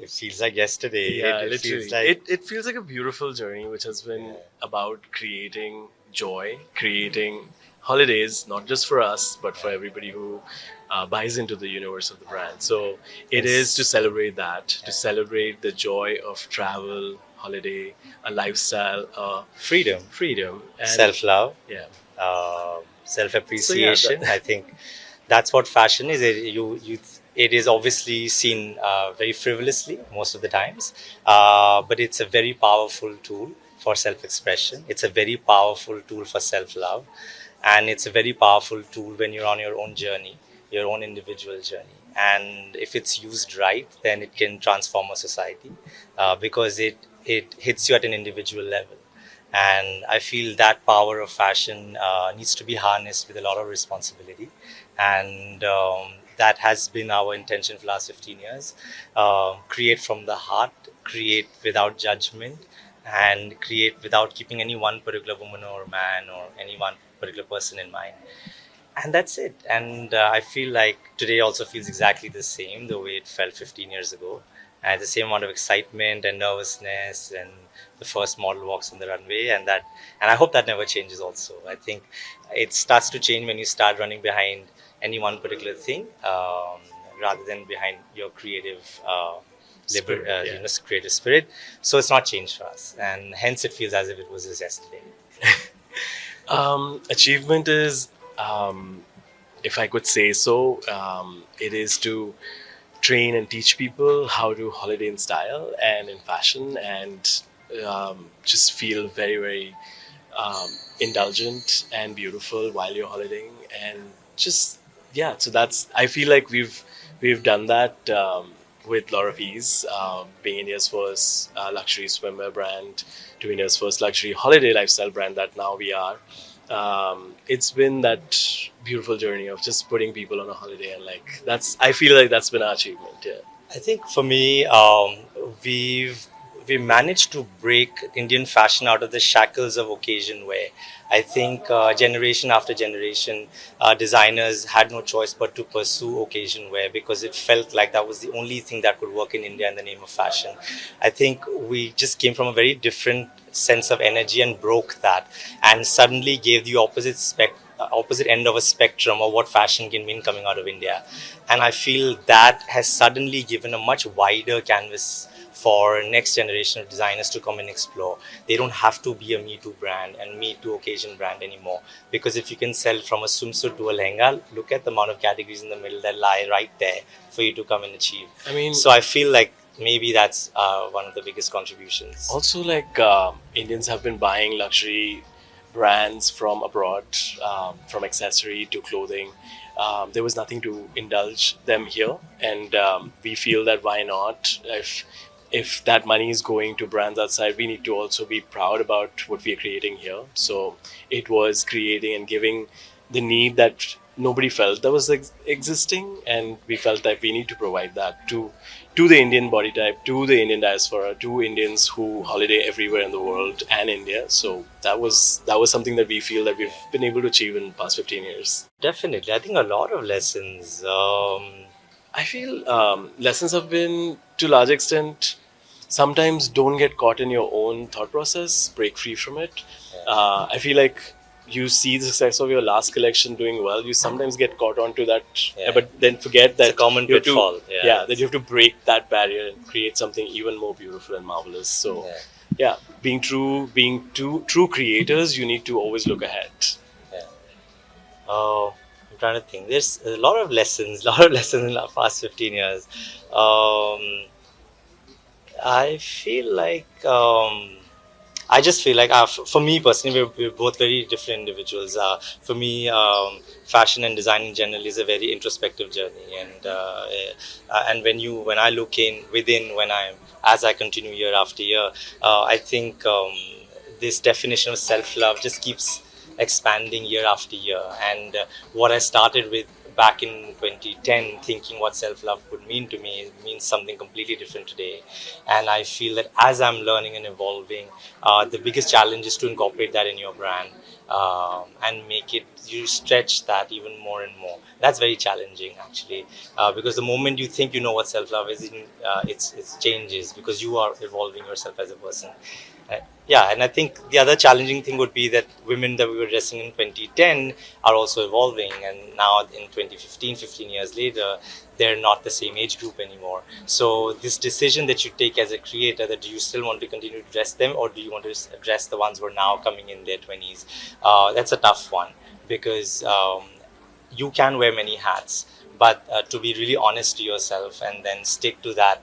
It feels like yesterday. Yeah, It literally. feels like It feels like a beautiful journey, which has been about creating joy, creating holidays, not just for us, but for everybody who buys into the universe of the brand. So it is to it's celebrate that, to celebrate the joy of travel, holiday, a lifestyle, freedom, freedom, and self-love, yeah. So yeah, self-appreciation. I think that's what fashion is. It is obviously seen very frivolously most of the times, but it's a very powerful tool for self-expression. It's a very powerful tool for self-love, and it's a very powerful tool when you're on your own journey, your own individual journey. And if it's used right, then it can transform a society because it hits you at an individual level. And I feel that power of fashion needs to be harnessed with a lot of responsibility, and that has been our intention for the last 15 years. Create from the heart, create without judgment, and create without keeping any one particular woman or man or any one particular person in mind. And that's it. And I feel like today also feels exactly the same the way it felt 15 years ago. And the same amount of excitement and nervousness, and the first model walks on the runway, and I hope that never changes. Also, I think it starts to change when you start running behind any one particular thing, rather than behind your creative Spirit, yeah. creative spirit. So it's not changed for us, and hence it feels as if it was just yesterday. Achievement is, if I could say so, it is to train and teach people how to holiday in style and in fashion, and just feel very, very indulgent and beautiful while you're holidaying. And just, yeah, so that's, I feel like we've done that with a lot of ease, being India's first luxury swimwear brand to India's first luxury holiday lifestyle brand that now we are. It's been that beautiful journey of just putting people on a holiday, and like that's, I feel like that's been our achievement. Yeah. I think for me, we managed to break Indian fashion out of the shackles of occasion wear. I think generation after generation, designers had no choice but to pursue occasion wear because it felt like that was the only thing that could work in India in the name of fashion. I think we just came from a very different sense of energy and broke that, and suddenly gave the opposite end of a spectrum of what fashion can mean coming out of India. And I feel that has suddenly given a much wider canvas for next generation of designers to come and explore. They don't have to be a Me Too brand and Me Too occasion brand anymore. Because if you can sell from a swimsuit to a lehenga, look at the amount of categories in the middle that lie right there for you to come and achieve. I mean, So I feel like maybe that's one of the biggest contributions. also like Indians have been buying luxury brands from abroad, from accessory to clothing. There was nothing to indulge them here, and we feel that why not? If that money is going to brands outside, we need to also be proud about what we are creating here. So it was creating and giving the need that nobody felt that was existing, and we felt that we need to provide that to the Indian body type, to the Indian diaspora, to Indians who holiday everywhere in the world and India. So that was something that we feel that we've been able to achieve in the past 15 years. Definitely. I think a lot of lessons. I feel lessons have been, to large extent, sometimes don't get caught in your own thought process, break free from it. I feel like you see the success of your last collection doing well, you sometimes get caught onto that, Yeah. but then forget that It's a common you have to, pitfall. yeah, that you have to break that barrier and create something even more beautiful and marvelous. So, Yeah. yeah, being true creators, you need to always look ahead. Yeah. I'm trying to think. There's a lot of lessons, lot of lessons in the past 15 years. Um, I feel like I just feel like for me personally, we're both very different individuals. For me, fashion and design in general is a very introspective journey, and when I look in within, when I'm as I continue year after year, I think this definition of self love just keeps expanding year after year. And what I started with back in 2010 thinking what self-love would mean to me, it means something completely different today. And I feel that as I'm learning and evolving, the biggest challenge is to incorporate that in your brand, and make it, you stretch that even more and more. That's very challenging actually, because the moment you think you know what self-love is, it changes because you are evolving yourself as a person. Yeah, and I think the other challenging thing would be that women that we were dressing in 2010 are also evolving, and now in 2015, 15 years later, they're not the same age group anymore. So this decision that you take as a creator, that do you still want to continue to dress them, or do you want to dress the ones who are now coming in their 20s? That's a tough one, because you can wear many hats, but to be really honest to yourself and then stick to that,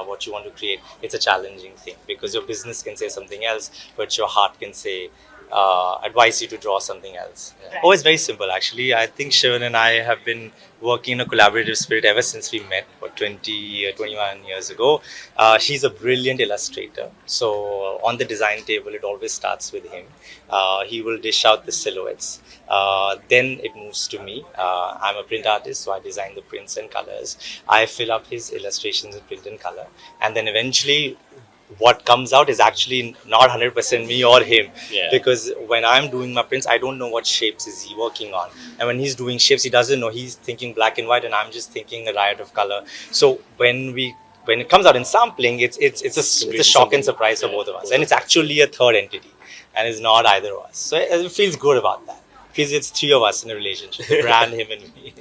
what you want to create, it's a challenging thing, because your business can say something else, but your heart can say, advise you to draw something else. Yeah. Oh, it's very simple actually. I think Shivan and I have been working in a collaborative spirit ever since we met, 21 years ago. He's a brilliant illustrator. So on the design table, it always starts with him. He will dish out the silhouettes. Then it moves to me. I'm a print artist, so I design the prints and colors. I fill up his illustrations in print and color. And then eventually, what comes out is actually not 100% me or him. Yeah. Because when I'm doing my prints, I don't know what shapes is he working on, and when he's doing shapes, he doesn't know. He's thinking black and white, and I'm just thinking a riot of color. So when it comes out in sampling, it's a shock and surprise for both of us, and it's actually a third entity, and it's not either of us. So it feels good about that, because it's three of us in a relationship: the brand, him, and me.